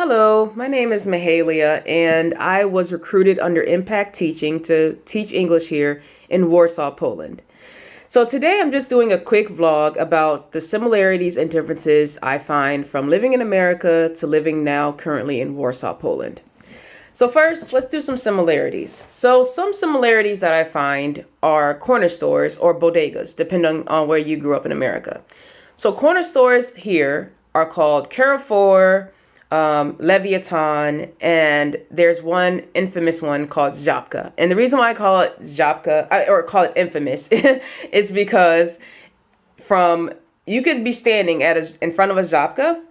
Hello, my name is Mahalia, and I was recruited under Impact Teaching to teach English here in Warsaw, Poland. So today I'm just doing a quick vlog about the similarities and differences I find from living in America to living now currently in Warsaw, Poland. So first, let's do some similarities. So some similarities that I find are corner stores or bodegas, depending on where you grew up in America. So corner stores here are called Carrefour, Leviathan, and there's one infamous one called Żabka. And the reason why I call it Żabka, or call it infamous, is because from you could be standing in front of a Żabka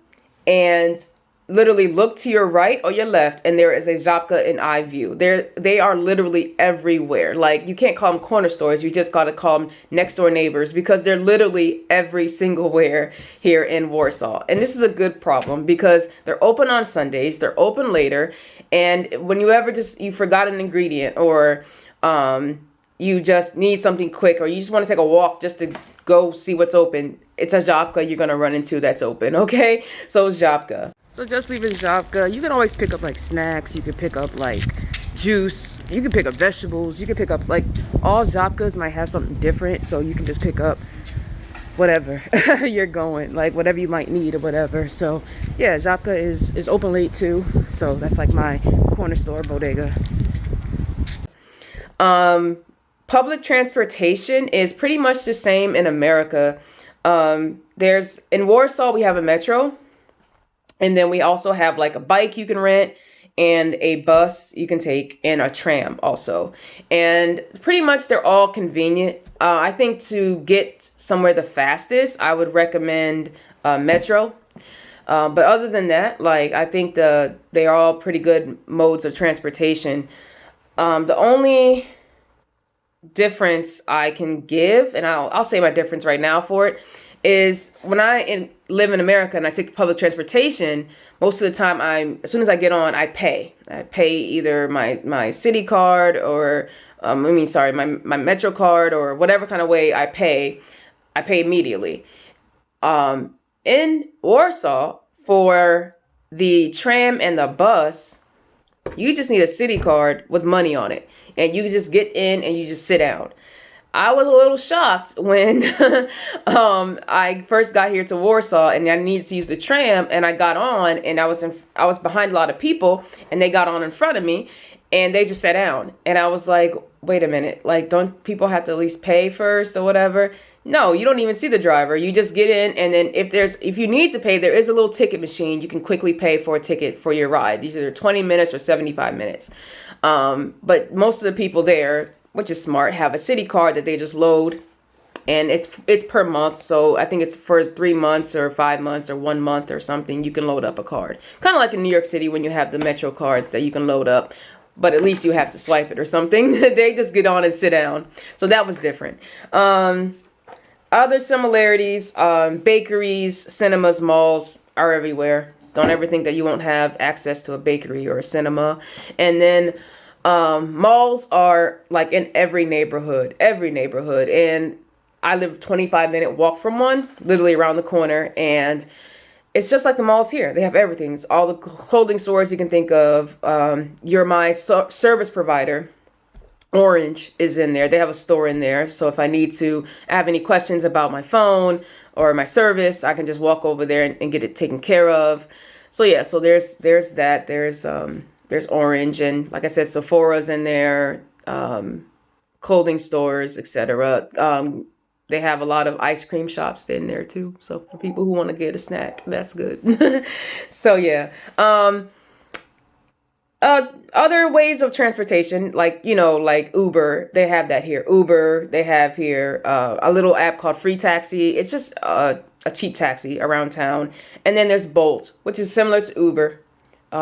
and literally look to your right or your left, and there is a Żabka in eye view. They are literally everywhere. Like, you can't call them corner stores, you just gotta call them next door neighbors, because they're literally every single where here in Warsaw. And this is a good problem because they're open on Sundays, they're open later, and when you forgot an ingredient, or you just need something quick, or you just want to take a walk just to go see what's open, it's a Żabka you're gonna run into that's open, okay? So it's Żabka. So just leaving Żabka, you can always pick up like snacks, you can pick up like juice, you can pick up vegetables, you can pick up like, all Żabkas might have something different, so you can just pick up whatever you're going, like whatever you might need or whatever. So yeah, Żabka is open late too, so that's like my corner store bodega. Public transportation is pretty much the same in America. In Warsaw, we have a metro. And then we also have like a bike you can rent, and a bus you can take, and a tram also. And pretty much they're all convenient. I think to get somewhere the fastest, I would recommend metro. But other than that, like, I think they are all pretty good modes of transportation. The only difference I can give, and I'll say my difference right now for it, is when I live in America and I take public transportation, most of the time as soon as I get on, I pay. I pay either my city card or, my Metro card, or whatever kind of way I pay immediately. In Warsaw, for the tram and the bus, you just need a city card with money on it, and you just get in and you just sit down. I was a little shocked when I first got here to Warsaw and I needed to use the tram, and I got on, and I was behind a lot of people, and they got on in front of me, and they just sat down, and I was like, wait a minute, like, don't people have to at least pay first or whatever? No, you don't even see the driver. You just get in, and then if you need to pay, there is a little ticket machine. You can quickly pay for a ticket for your ride. These are 20 minutes or 75 minutes. But most of the people there, which is smart, have a city card that they just load, and it's per month. So I think it's for 3 months or 5 months or 1 month or something. You can load up a card, kind of like in New York City when you have the Metro cards that you can load up, but at least you have to swipe it or something. They just get on and sit down. So that was different. Other similarities, bakeries, cinemas, malls are everywhere. Don't ever think that you won't have access to a bakery or a cinema. And then malls are like in every neighborhood, and I live 25-minute walk from one, literally around the corner, and it's just like the malls here. They have everything. It's all the clothing stores you can think of. You're my service provider. Orange is in there. They have a store in there, so if I have any questions about my phone or my service, I can just walk over there and get it taken care of. So yeah, so there's that. There's Orange, and like I said, Sephora's in there, clothing stores, etc. They have a lot of ice cream shops in there too. So for people who want to get a snack, that's good. So yeah. Other ways of transportation, like Uber, they have that here. Uber, they have here a little app called Free Taxi. It's just a cheap taxi around town. And then there's Bolt, which is similar to Uber.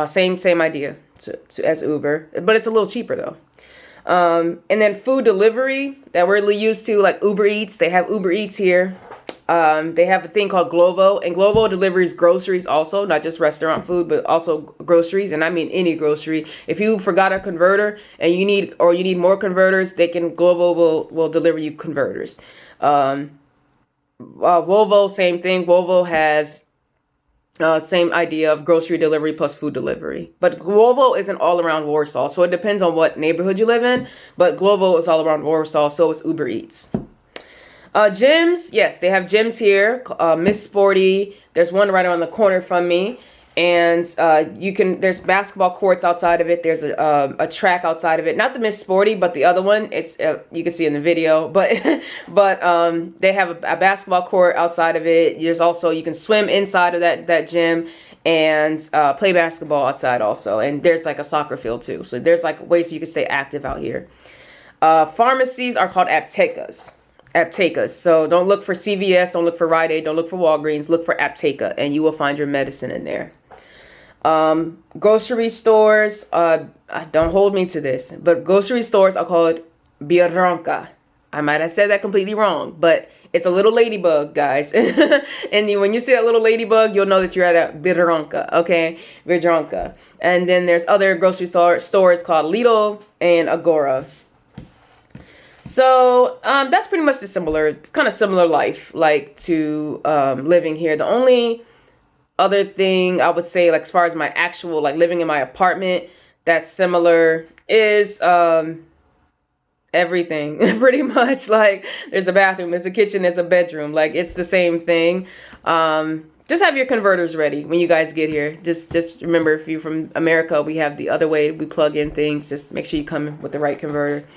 Same idea as Uber, but it's a little cheaper though. And then food delivery that we're really used to, like Uber Eats. They have Uber Eats here. They have a thing called Glovo, and Glovo delivers groceries also, not just restaurant food, but also groceries. And I mean any grocery. If you forgot a converter and you need more converters, Glovo will deliver you converters. Volvo, same thing. Volvo has Same idea of grocery delivery plus food delivery. But Glovo isn't all around Warsaw, so it depends on what neighborhood you live in. But Glovo is all around Warsaw, so is Uber Eats. Gyms, yes, they have gyms here. Miss Sporty, there's one right around the corner from me. And there's basketball courts outside of it. There's a track outside of it. Not the Miss Sporty, but the other one. It's you can see in the video. But they have a basketball court outside of it. There's also, you can swim inside of that gym and play basketball outside also. And there's like a soccer field too. So there's like ways you can stay active out here. Pharmacies are called aptekas. So don't look for CVS, don't look for Rite Aid, don't look for Walgreens, look for Apteka, and you will find your medicine in there. Grocery stores, don't hold me to this, but grocery stores are called Biedronka. I might have said that completely wrong, but it's a little ladybug, guys. And when you see that little ladybug, you'll know that you're at a Biedronka, okay? Biedronka. And then there's other grocery stores called Lidl and Agora. So that's pretty much kind of similar life, like to living here. The only other thing I would say, like as far as my actual, like living in my apartment, that's similar is everything. Pretty much, like there's a bathroom, there's a kitchen, there's a bedroom. Like it's the same thing. Just have your converters ready when you guys get here. Just remember, if you're from America, we have the other way we plug in things. Just make sure you come with the right converter.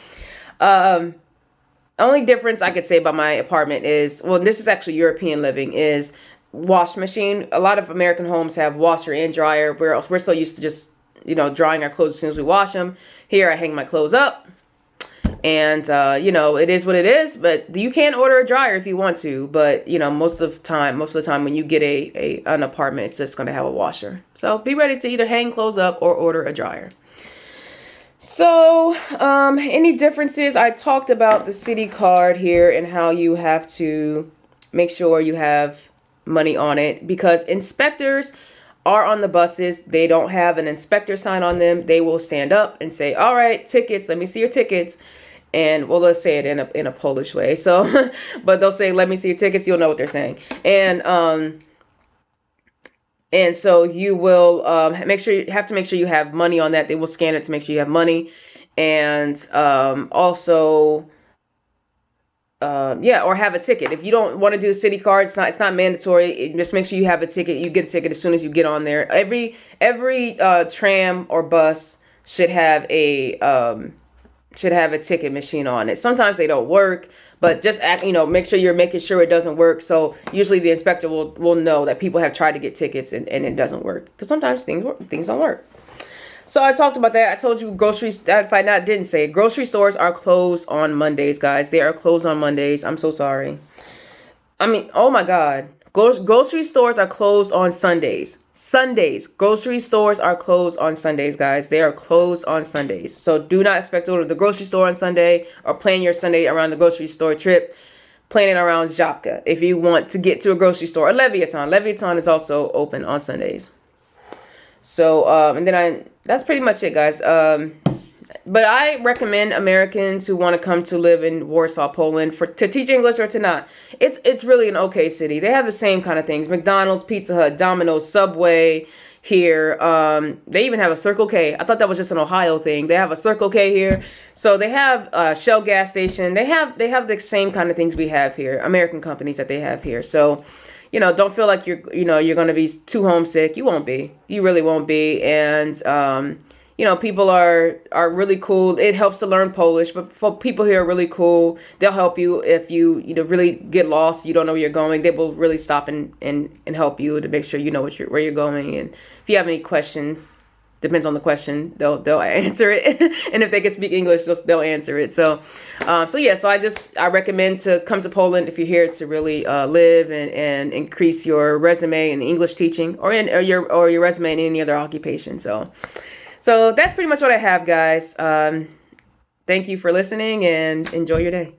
Only difference I could say about my apartment is, well, this is actually European living, is wash machine. A lot of American homes have washer and dryer. We're so used to just, drying our clothes as soon as we wash them. Here I hang my clothes up and, it is what it is, but you can order a dryer if you want to. But, most of the time when you get an apartment, it's just going to have a washer. So be ready to either hang clothes up or order a dryer. So, any differences? I talked about the city card here and how you have to make sure you have money on it, because inspectors are on the buses. They don't have an inspector sign on them. They will stand up and say, all right, tickets, let me see your tickets. And well, let's say it in a Polish way. So, but they'll say, let me see your tickets. You'll know what they're saying. And so you will have to make sure you have money on that. They will scan it to make sure you have money. And also, or have a ticket. If you don't want to do a city card, it's not mandatory. Just make sure you have a ticket. You get a ticket as soon as you get on there. Every tram or bus should have a ticket machine on it. Sometimes they don't work, but just make sure you're making sure it doesn't work. So usually the inspector will know that people have tried to get tickets and it doesn't work, because sometimes things don't work. So I talked about that. I told you groceries. If I didn't say it, grocery stores are closed on Mondays, guys. They are closed on Mondays. I'm so sorry. I mean, oh my God. Grocery stores are closed on Sundays. Grocery stores are closed on Sundays, guys. They are closed on Sundays. So do not expect to go to the grocery store on Sunday or plan your Sunday around the grocery store trip. Plan it around Żabka if you want to get to a grocery store. Or Leviathan. Leviathan is also open on Sundays. So, that's pretty much it, guys. But I recommend Americans who want to come to live in Warsaw, Poland, to teach English or to not. It's really an okay city. They have the same kind of things: McDonald's, Pizza Hut, Domino's, Subway here. They even have a Circle K. I thought that was just an Ohio thing. They have a Circle K here. So they have Shell gas station. They have the same kind of things we have here, American companies that they have here. So, don't feel like you're going to be too homesick. You won't be. You really won't be. And people are really cool. It helps to learn Polish, but for people here are really cool. They'll help you if you really get lost, you don't know where you're going. They will really stop and help you to make sure you know where you're going. And if you have any question, depends on the question, they'll answer it. And if they can speak English, they'll answer it. So I recommend to come to Poland if you're here to really live and increase your resume in English teaching or your resume in any other occupation. So that's pretty much what I have, guys. Thank you for listening and enjoy your day.